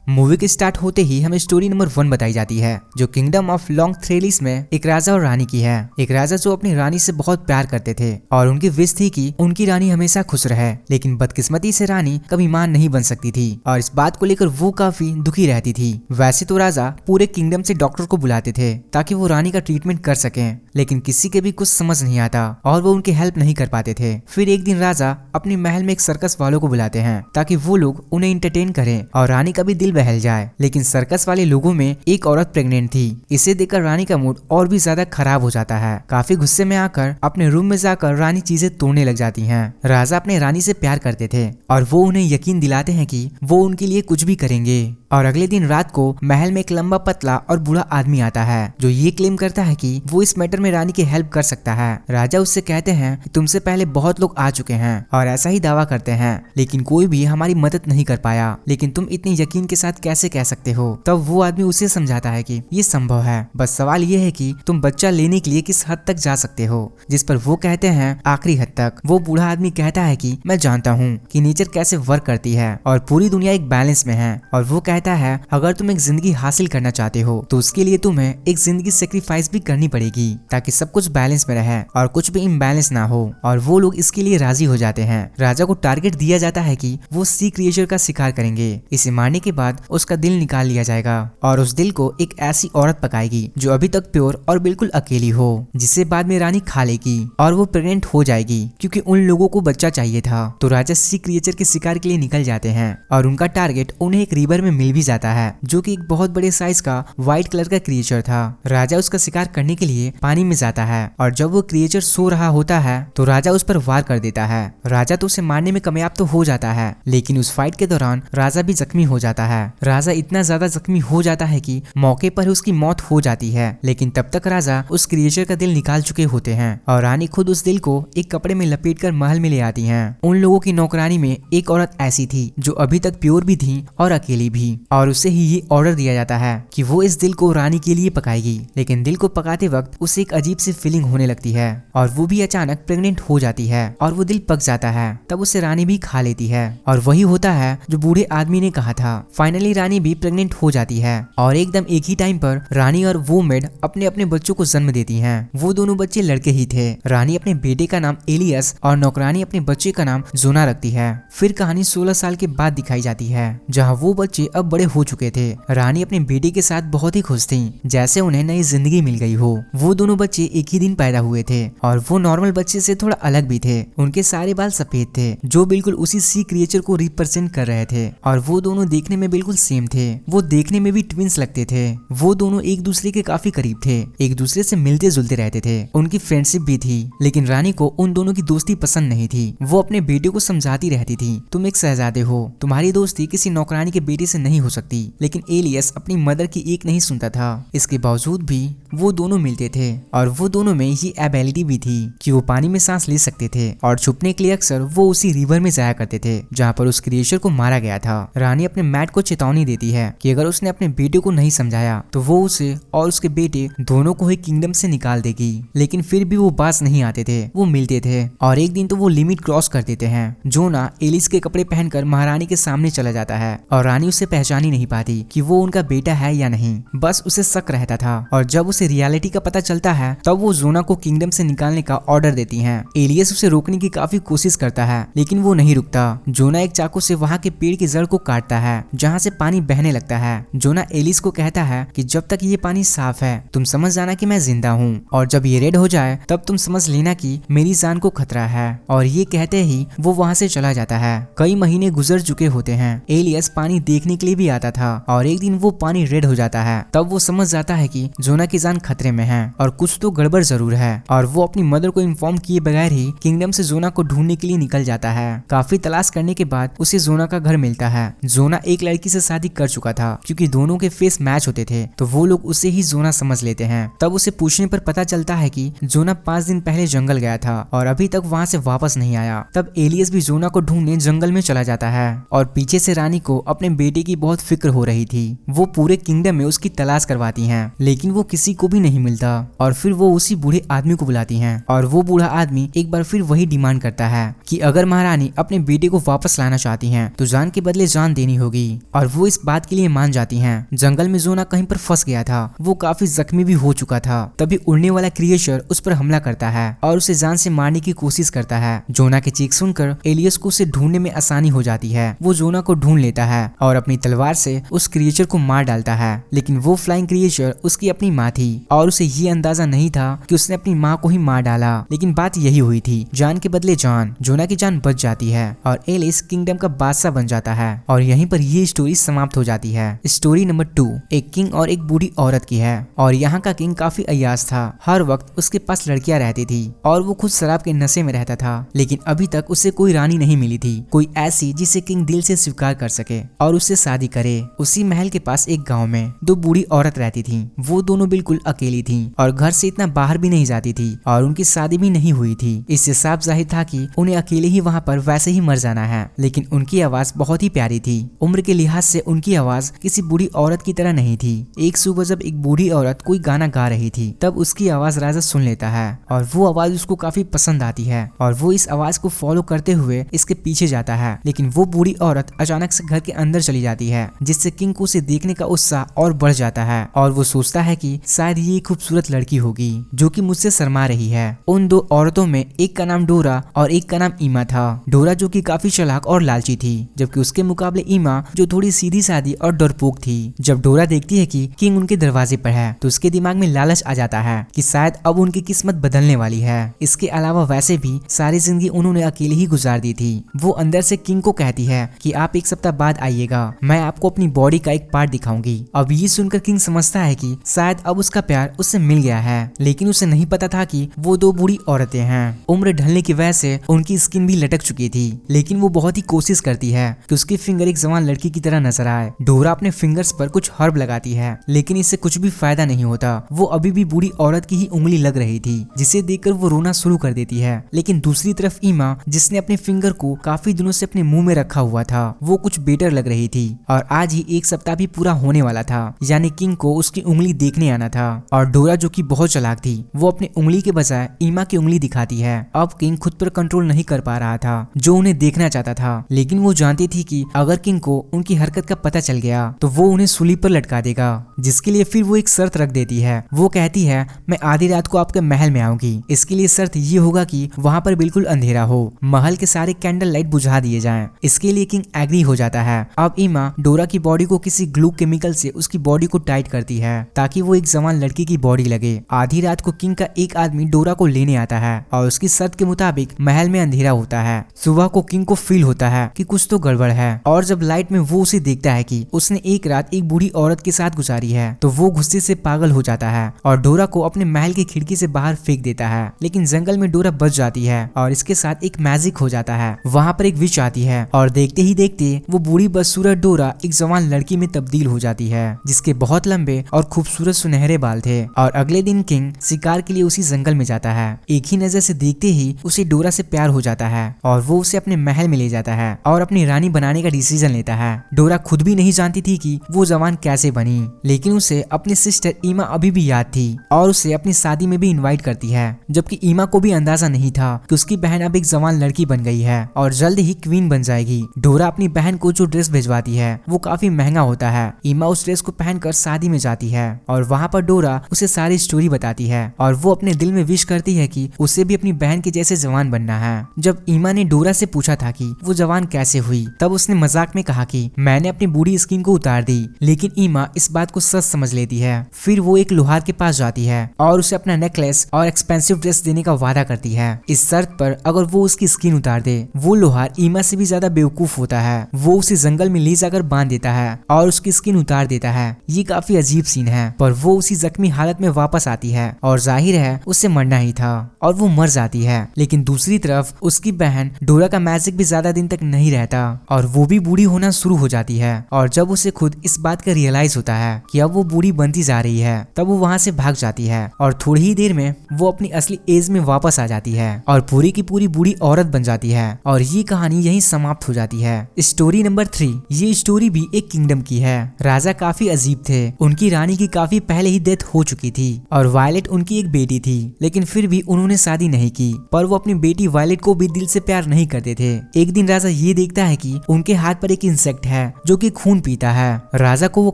Movie के start होते ही हमें स्टोरी नंबर 1 बताई जाती है, जो किंगडम ऑफ लॉन्ग थ्रेलिस में एक राजा और रानी की है। एक राजा जो अपनी रानी से बहुत प्यार करते थे और उनकी विश थी कि उनकी रानी हमेशा खुश रहे, लेकिन बदकिस्मती से रानी कभी मां नहीं बन सकती थी और इस बात को लेकर वो काफी दुखी रहती थी। वैसे तो राजा पूरे किंगडम से डॉक्टर को बुलाते थे ताकि वो रानी का ट्रीटमेंट कर सकें, लेकिन किसी के भी कुछ समझ नहीं आता और वो उनकी हेल्प नहीं कर पाते थे। फिर एक दिन राजा अपने महल में एक सर्कस वालों को बुलाते हैं ताकि वो लोग उन्हें इंटरटेन करें और रानी का भी दिल बहल जाए, लेकिन सर्कस वाले लोगों में एक औरत प्रेग्नेंट थी। इसे देखकर रानी का मूड और भी ज्यादा खराब हो जाता है। काफी गुस्से में आकर अपने रूम में जाकर रानी चीजें तोड़ने लग जाती हैं। राजा अपने रानी से प्यार करते थे और वो उन्हें यकीन दिलाते हैं कि वो उनके लिए कुछ भी करेंगे। और अगले दिन रात को महल में एक लंबा पतला और बूढ़ा आदमी आता है जो ये क्लेम करता है कि वो इस मैटर में रानी की हेल्प कर सकता है। राजा उससे कहते हैं कि तुमसे पहले बहुत लोग आ चुके हैं और ऐसा ही दावा करते हैं, लेकिन कोई भी हमारी मदद नहीं कर पाया, लेकिन तुम इतने यकीन के साथ कैसे कह सकते हो। तब वो आदमी उसे समझाता है कि ये संभव है, बस सवाल ये है कि तुम बच्चा लेने के लिए किस हद तक जा सकते हो। जिस पर वो कहते हैं आखिरी हद तक। वो बूढ़ा आदमी कहता है कि मैं जानता हूँ कि नेचर कैसे वर्क करती है और पूरी दुनिया एक बैलेंस में है, और वो कहता है अगर तुम एक जिंदगी हासिल करना चाहते हो तो उसके लिए तुम्हें एक जिंदगी सेक्रीफाइस भी करनी पड़ेगी ताकि सब कुछ बैलेंस में रहे और कुछ भी इम्बैलेंस ना हो। और वो लोग इसके लिए राजी हो जाते हैं। राजा को टारगेट दिया जाता है कि वो सी क्रिएचर का शिकार करेंगे। इसे मारने के बाद उसका दिल निकाल लिया जाएगा और उस दिल को एक ऐसी औरत पकाएगी जो अभी तक प्योर और बिल्कुल अकेली हो, जिसे बाद में रानी खा लेगी और वो प्रेग्नेंट हो जाएगी क्योंकि उन लोगों को बच्चा चाहिए था। तो राजा सी क्रिएचर के शिकार के लिए निकल जाते हैं और उनका टारगेट उन्हें एक रिवर में मिल भी जाता है जो कि एक बहुत बड़े साइज का व्हाइट कलर का क्रिएचर था। राजा उसका शिकार करने के लिए पानी में जाता है और जब वो क्रिएचर सो रहा होता है तो राजा उस पर वार कर देता है। राजा तो उसे मारने में कामयाब तो हो जाता है, लेकिन उस फाइट के दौरान राजा भी जख्मी हो जाता है। राजा इतना ज्यादा जख्मी हो जाता है कि मौके पर उसकी मौत हो जाती है, लेकिन तब तक राजा उस क्रिएचर का दिल निकाल चुके होते हैं और रानी खुद उस दिल को एक कपड़े में लपेटकर महल में ले आती हैं। उन लोगों की नौकरानी में एक औरत ऐसी थी जो अभी तक प्योर भी थी और अकेली भी, और उसे ही ये ऑर्डर दिया जाता है कि वो इस दिल को रानी के लिए पकाएगी। लेकिन दिल को पकाते वक्त उसे एक अजीब सी फीलिंग होने लगती है और वो भी अचानक प्रेग्नेंट हो जाती है और वो दिल पक जाता है। तब उसे रानी भी खा लेती है और वही होता है जो बूढ़े आदमी ने कहा था। फाइनली रानी भी प्रेग्नेंट हो जाती है और एकदम एक ही टाइम पर रानी और वो मेड अपने अपने बच्चों को जन्म देती हैं। वो दोनों बच्चे लड़के ही थे। रानी अपने बेटे का नाम एलियस और नौकरानी अपने बच्चे का नाम जोना रखती है। फिर कहानी 16 साल के बाद दिखाई जाती है, जहाँ वो बच्चे अब बड़े हो चुके थे। रानी अपने बेटे के साथ बहुत ही खुश थी, जैसे उन्हें नई जिंदगी मिल गई हो। वो दोनों बच्चे एक ही दिन पैदा हुए थे और वो नॉर्मल बच्चे से थोड़ा अलग भी थे। उनके सारे बाल सफेद थे जो बिल्कुल उसी सी क्रिएचर को रिप्रेजेंट कर रहे थे, और वो दोनों देखने में बिल्कुल सेम थे। वो देखने में भी ट्विंस लगते थे। वो दोनों एक दूसरे के काफी करीब थे, एक दूसरे से मिलते जुलते रहते थे। उनकी फ्रेंडशिप भी थी, लेकिन रानी को उन दोनों की दोस्ती पसंद नहीं थी। वो अपने बेटे को समझाती रहती थी, तुम एक शहजादे हो, तुम्हारी दोस्ती किसी नौकरानी के बेटे से नहीं हो सकती। लेकिन एलियस अपनी मदर की एक नहीं सुनता था। इसके बावजूद भी वो दोनों मिलते थे और वो दोनों में ये एबिलिटी भी थी कि वो पानी में सांस ले सकते थे और छुपने के लिए अक्सर वो उसी रिवर में जाया करते थे जहाँ पर उस क्रिएचर को मारा गया था। रानी अपने मैट को चेतावनी देती है कि अगर उसने अपने बेटे को नहीं समझाया तो वो उसे और उसके बेटे दोनों को ही किंगडम से निकाल देगी। लेकिन फिर भी वो बाज नहीं आते थे, वो मिलते थे और एक दिन तो वो लिमिट क्रॉस कर देते हैं। जोना एलिस के कपड़े पहनकर महारानी के सामने चला जाता है और रानी उसे पहचान ही नहीं पाती कि वो उनका बेटा है या नहीं, बस उसे शक रहता था। और जब उसे रियलिटी का पता चलता है तब वो जोना को किंगडम से निकालने का ऑर्डर देती हैं। एलियस उसे रोकने की काफी कोशिश करता है, लेकिन वो नहीं रुकता। जोना एक चाकू से वहाँ के पेड़ की जड़ को काटता है जहाँ से पानी बहने लगता है। जोना एलिस को कहता है कि जब तक ये पानी साफ है तुम समझ जाना कि मैं जिंदा हूँ, और जब ये रेड हो जाए तब तुम समझ लेना कि मेरी जान को खतरा है। और ये कहते ही वो वहाँ से चला जाता है। कई महीने गुजर चुके होते हैं। एलियस पानी देखने के लिए भी आता था और एक दिन वो पानी रेड हो जाता है। तब वो समझ जाता है कि जोना की जान खतरे में है और कुछ तो गड़बड़ जरूर है, और वो अपनी मदर को इन्फॉर्म किए बगैर ही किंगडम से जोना को ढूंढने के लिए निकल जाता है। काफी तलाश करने के बाद उसे जोना का घर मिलता है। जोना एक लड़की से शादी कर चुका था, क्योंकि दोनों के फेस मैच होते थे तो वो लोग उसे ही जोना समझ लेते हैं। तब उसे पूछने पर पता चलता है कि जोना 5 दिन पहले जंगल गया था और अभी तक वहाँ से वापस नहीं आया। तब एलियस भी जोना को ढूंढने जंगल में चला जाता है और पीछे से रानी को अपने बेटे की बहुत फिक्र हो रही थी। वो पूरे किंगडम में उसकी तलाश करवाती हैं, लेकिन वो किसी को भी नहीं मिलता। और फिर वो उसी बूढ़े आदमी को बुलाती हैं और वो बूढ़ा आदमी एक बार फिर वही डिमांड करता है कि अगर महारानी अपने बेटे को वापस लाना चाहती हैं तो जान के बदले जान देनी होगी। और वो इस बात के लिए मान जाती हैं। जंगल में जोना कहीं पर फंस गया था, वो काफी जख्मी भी हो चुका था। तभी उड़ने वाला क्रिएचर उस पर हमला करता है और उसे जान से मारने की कोशिश करता है। जोना के चीख सुनकर एलियस को उसे ढूंढने में आसानी हो जाती है। वो जोना को ढूंढ लेता है और अपनी तलवार से उस क्रिएचर को मार डालता है। लेकिन वो फ्लाइंग क्रिएचर उसकी अपनी माँ थी और उसे ये अंदाजा नहीं था कि उसने अपनी माँ को ही मार डाला। लेकिन बात यही हुई थी, जान के बदले जान। जोना की जान बच जाती है और एलिस किंगडम का बादशाह बन जाता है और यहीं पर ये स्टोरी समाप्त हो जाती है। स्टोरी नंबर 2 एक किंग और एक बूढ़ी औरत की है और यहाँ का किंग काफी अय्याश था। हर वक्त उसके पास लड़कियां रहती थी और वो खुद शराब के नशे में रहता था। लेकिन अभी तक उसे कोई रानी नहीं मिली थी, कोई ऐसी जिसे किंग दिल से स्वीकार कर सके और उससे शादी करे। उसी महल के पास एक गाँव में 2 बूढ़ी औरत रहती थी। वो दोनों बिल्कुल अकेली थी और घर से इतना बाहर भी नहीं जाती थी और उनकी शादी भी नहीं हुई थी। इससे साफ जाहिर था कि उन्हें अकेले ही वहाँ पर वैसे ही मर जाना है। लेकिन उनकी आवाज बहुत ही प्यारी थी। उम्र के लिहाज से उनकी आवाज किसी बूढ़ी औरत की तरह नहीं थी। एक सुबह जब एक बूढ़ी औरत कोई गाना गा रही थी, तब उसकी आवाज राजा सुन लेता है और वो आवाज उसको काफी पसंद आती है और वो इस आवाज को फॉलो करते हुए इसके पीछे जाता है। लेकिन वो बूढ़ी औरत अचानक से घर के अंदर चली जाती है, जिससे किंग को उसे देखने का उत्साह और बढ़ जाता है और वो सोचता है कि शायद ये खूबसूरत लड़की होगी जो कि मुझसे शर्मा रही है। उन 2 औरतों में एक का नाम डोरा और एक का नाम ईमा था। डोरा जो कि काफी चालाक और लालची थी, जबकि उसके मुकाबले ईमा जो थोड़ी सीधी सादी और डरपोक थी। जब डोरा देखती है कि किंग उनके दरवाजे पर है तो उसके दिमाग में लालच आ जाता है कि शायद अब उनकी किस्मत बदलने वाली है। इसके अलावा वैसे भी सारी जिंदगी उन्होंने अकेले ही गुजार दी थी। वो अंदर से किंग को कहती है कि आप एक सप्ताह बाद आइएगा, मैं आपको अपनी बॉडी का एक पार्ट दिखाऊंगी। अब ये सुनकर किंग समझता है कि शायद अब उसका प्यार उससे मिल गया है। लेकिन उसे नहीं पता था कि वो 2 बूढ़ी औरतें हैं। उम्र ढलने की वजह से उनकी स्किन भी लटक चुकी थी, लेकिन वो बहुत ही कोशिश करती है कि उसकी फिंगर एक जवान लड़की की तरह नजर आए। डोरा अपने फिंगर्स पर कुछ हर्ब लगाती है, लेकिन इससे कुछ भी फायदा नहीं होता। वो अभी भी बूढ़ी औरत की ही उंगली लग रही थी, जिसे देखकर वो रोना शुरू कर देती है। लेकिन दूसरी तरफ ईमा, जिसने अपने फिंगर को काफी दिनों से अपने मुंह में रखा हुआ था, वो कुछ बेटर लग रही थी और आज ही एक सप्ताह भी पूरा होने वाला था, यानी किंग को उसकी उंगली देखने आना था। और डोरा जो कि बहुत चालाक थी, वो अपनी उंगली के बजाय ईमा की उंगली दिखाती है। अब किंग खुद पर कंट्रोल नहीं कर पा रहा था, जो उन्हें देखना चाहता था। लेकिन वो जानती थी कि अगर किंग को उनकी हरकत का पता चल गया तो वो उन्हें सूली पर लटका देगा, जिसके लिए फिर वो एक शर्त रख देती है। वो कहती है, मैं आधी रात को आपके महल में आऊंगी। इसके लिए शर्त ये होगा कि वहाँ पर बिल्कुल अंधेरा हो, महल के सारे कैंडल लाइट बुझा दिए जाएं। इसके लिए किंग एग्री हो जाता है। अब ईमा डोरा की बॉडी को किसी ग्लू केमिकल से उसकी बॉडी को टाइट करती है ताकि वो एक जवान लड़की की बॉडी लगे। आधी रात को किंग का एक आदमी डोरा को लेने आता है और उसकी शर्त के मुताबिक महल में अंधेरा होता है। सुबह को किंग को फील होता है कि कुछ तो गड़बड़ है और जब लाइट में वो उसे देखता है कि उसने एक रात एक बूढ़ी औरत के साथ गुजारी है, तो वो गुस्से से पागल हो जाता है और डोरा को अपने महल की खिड़की से बाहर फेंक देता है। लेकिन जंगल में डोरा बच जाती है और इसके साथ एक मैजिक हो जाता है। वहाँ पर एक विच आती है और देखते ही देखते वो बूढ़ी बदसूरत डोरा एक जवान लड़की में तब्दील हो जाती है, जिसके बहुत लंबे और खूबसूरत सुनहरे बाल थे। और अगले दिन किंग शिकार के लिए उसी जंगल में जाता है। एक ही नजर से देखते ही उसे डोरा से प्यार हो जाता है और वो उसे अपने महल में ले जाता है और अपनी रानी बनाने का डिसीजन लेता है। डोरा खुद भी नहीं जानती थी कि वो जवान कैसे बनी, लेकिन उसे अपनी सिस्टर ईमा अभी भी याद थी और उसे अपनी शादी में भी इनवाइट करती है। जबकि ईमा को भी अंदाजा नहीं था कि उसकी बहन अब एक जवान लड़की बन गई है और जल्द ही क्वीन बन जाएगी। डोरा अपनी बहन को जो ड्रेस भिजवाती है वो काफी महंगा होता है। ईमा उस ड्रेस को पहनकर शादी में जाती है और वहाँ पर डोरा उसे सारी स्टोरी बताती है और वो अपने दिल में विश करती है कि उसे भी अपनी बहन के जैसे जवान बनना है। जब ईमा ने डोरा से पूछा था कि वो जवान कैसे हुई, तब उसने मजाक में कहा कि मैंने अपनी बूढ़ी स्किन को उतार दी। लेकिन ईमा इस बात को सच समझ लेती है। फिर वो एक लोहार के पास जाती है और उसे अपना नेकलेस और एक्सपेंसिव ड्रेस देने का वादा करती है, इस शर्त पर अगर वो उसकी स्किन उतार दे। वो लोहार ईमा से भी ज्यादा बेवकूफ होता है। वो उसे जंगल में ले जाकर बांध देता है और उसकी स्किन उतार देता है। ये काफी अजीब सीन है, पर वो उसी जख्मी हालत में वापस आती है और जाहिर है उसे मरना ही था और वो मर जाती है। लेकिन दूसरी तरफ उसकी बहन डोरा का मैजिक भी ज्यादा दिन तक नहीं रहता और वो भी बूढ़ी होना शुरू हो जाती है। और जब उसे खुद इस बात का रियलाइज होता है कि अब वो बूढ़ी बनती जा रही है, तब वो वहाँ से भाग जाती है और थोड़ी ही देर में वो अपनी असली एज में वापस आ जाती है और पूरी की पूरी बूढ़ी औरत बन जाती है। और ये कहानी यहीं समाप्त हो जाती है। स्टोरी नंबर 3, ये स्टोरी भी एक किंगडम की है। राजा काफी अजीब थे। उनकी रानी की काफी पहले ही डेथ हो चुकी थी और वायलेट उनकी एक बेटी थी, लेकिन फिर भी उन्होंने शादी नहीं की। पर वो अपनी बेटी वायलेट को भी दिल से प्यार नहीं करते थे। एक दिन राजा ये देखता है कि उनके हाथ पर एक इंसेक्ट है जो कि खून पीता है। राजा को वो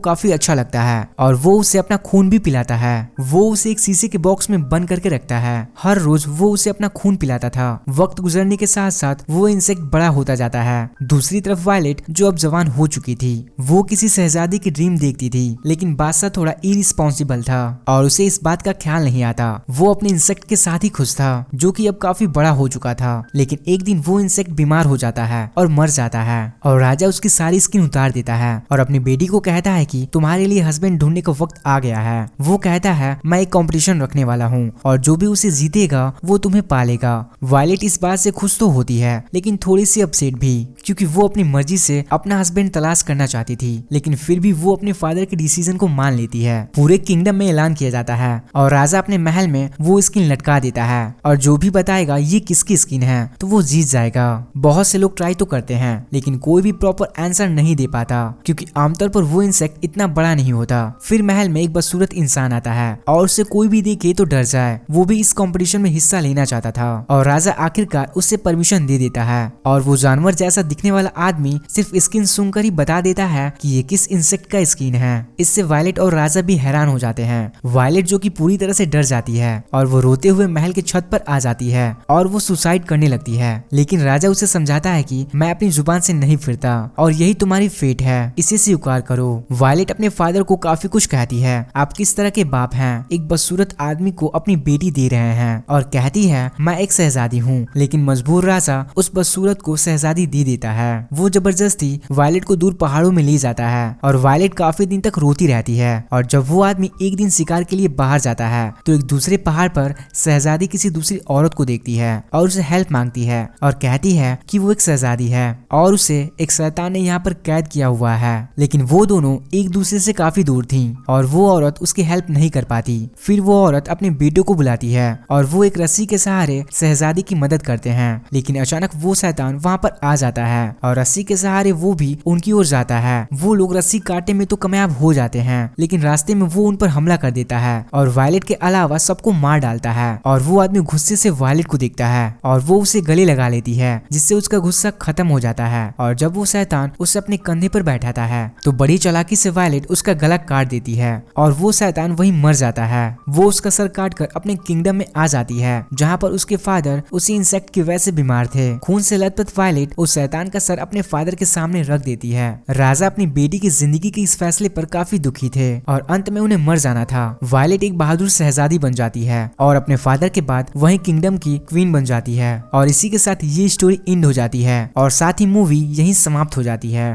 काफी अच्छा लगता है और वो उसे अपना खून भी पिलाता है। वो उसे एक शीशे के बॉक्स में बंद करके रखता है। हर रोज वो उसे अपना खून पिलाता था। वक्त गुजरने के साथ साथ वो इंसेक्ट बड़ा होता जाता है। दूसरी तरफ वायलेट, जो अब जवान हो चुकी थी, वो किसी शहजादी की ड्रीम देखती थी, लेकिन बादशाह थोड़ा इरिस्पॉन्सिबल था और उसे इस बात का ख्याल नहीं आता। वो अपने इंसेक्ट के साथ ही खुश था, जो कि अब काफी बड़ा हो चुका था। लेकिन एक दिन वो इंसेक्ट बीमार हो जाता है और मर जाता है और राजा उसकी सारी स्किन उतार देता है और अपनी बेटी को कहता है कि तुम्हारे लिए हस्बैंड ढूंढने का वक्त आ गया है। वो कहता है मैं एक कंपटीशन रखने वाला हूँ और जो भी उसे जीतेगा वो तुम्हें पालेगा। वायलेट इस बात से खुश तो होती है, लेकिन थोड़ी सी अपसेट भी, क्योंकि वो अपनी मर्जी से अपना हस्बैंड तलाश करना चाहती थी। लेकिन फिर भी वो अपने फादर के डिसीजन को मान लेती है। पूरे किंगडम में ऐलान किया जाता है और राजा अपने महल में वो स्किन लटका देता है और जो भी बताएगा ये किसकी स्किन है तो वो जीत जाएगा। बहुत से लोग ट्राई तो करते हैं, लेकिन कोई भी प्रॉपर आंसर नहीं दे पाता, क्योंकि आमतौर पर वो इंसेक्ट इतना बड़ा नहीं होता। फिर महल में एक बदसूरत इंसान आता है और उसे कोई भी देखे तो डर जाए। वो भी इस कंपटीशन में हिस्सा लेना चाहता था और राजा आखिरकार उससे परमिशन दे देता है और वो जानवर जैसा दिखने वाला आदमी सिर्फ स्किन सुनकर ही बता देता है कि ये किस इंसेक्ट का स्किन है। इससे वायलेट और राजा भी हैरान हो जाते हैं। वायलेट, जो कि पूरी तरह से डर जाती है और वो रोते हुए महल के छत पर आ जाती है और वो सुसाइड करने लगती है। लेकिन राजा उसे समझाता है कि मैं अपनी जुबान से नहीं फिरता और यही तुम्हारी फेट है, इसे स्वीकार करो। वायलेट अपने फादर को काफी कुछ कहती है। आप किस तरह के बाप हैं, एक बदसूरत आदमी को अपनी बेटी दे रहे हैं, और कहती है मैं एक शहजादी हूँ। लेकिन मजबूर राजा उस बदसूरत को शहजादी दे देता है। वो जबरदस्ती वायलेट को दूर पहाड़ों में ले जाता है और वायलेट काफी दिन तक रोती रहती है। और जब वो आदमी एक दिन शिकार के लिए बाहर जाता है तो एक दूसरे पहाड़ पर शहजादी किसी दूसरी औरत को देखती है और उसे हेल्प मांगती है और कहती है कि वो एक शहजादी है और उसे एक शैतान ने यहाँ पर कैद किया हुआ है। लेकिन वो दोनों एक दूसरे से काफी दूर थी और वो औरत उसकी हेल्प नहीं कर पाती। फिर वो औरत अपने बेटे को बुलाती है और वो एक रस्सी के सहारे शहजादी की मदद करते हैं। लेकिन अचानक वो शैतान वहाँ पर आ जाता है और रस्सी के सहारे वो भी उनकी ओर जाता है। वो लोग रस्सी काटने में तो कामयाब हो जाते हैं, लेकिन रास्ते में वो उन पर हमला कर देता है और वायलेट के अलावा सबको मार डालता है। और वो आदमी गुस्से से वायलेट को देखता है और वो उसे गले लगा लेती है, जिससे उसका गुस्सा खत्म हो जाता है। और जब वो शैतान उसे अपने कंधे पर बैठाता है तो बड़ी चालाकी से वायलेट उसका गला काट देती है और वो शैतान वहीं मर जाता है। वो उसका सर काट कर अपने किंगडम में आ जाती है, जहाँ पर उसके फादर उसी इंसेक्ट की वजह से बीमार थे। खून से लथपथ वायलेट उस शैतान का सर अपने फादर के सामने रख देती है। राजा अपनी बेटी की जिंदगी के इस फैसले पर काफी दुखी थे और अंत में उन्हें मर जाना था। वायलेट एक बहादुर शहजादी बन जाती है और अपने फादर के बाद वही किंगडम की क्वीन बन जाती है। और इसी के साथ ये स्टोरी एंड हो जाती है और साथ ही मूवी यहीं समाप्त हो जाती है।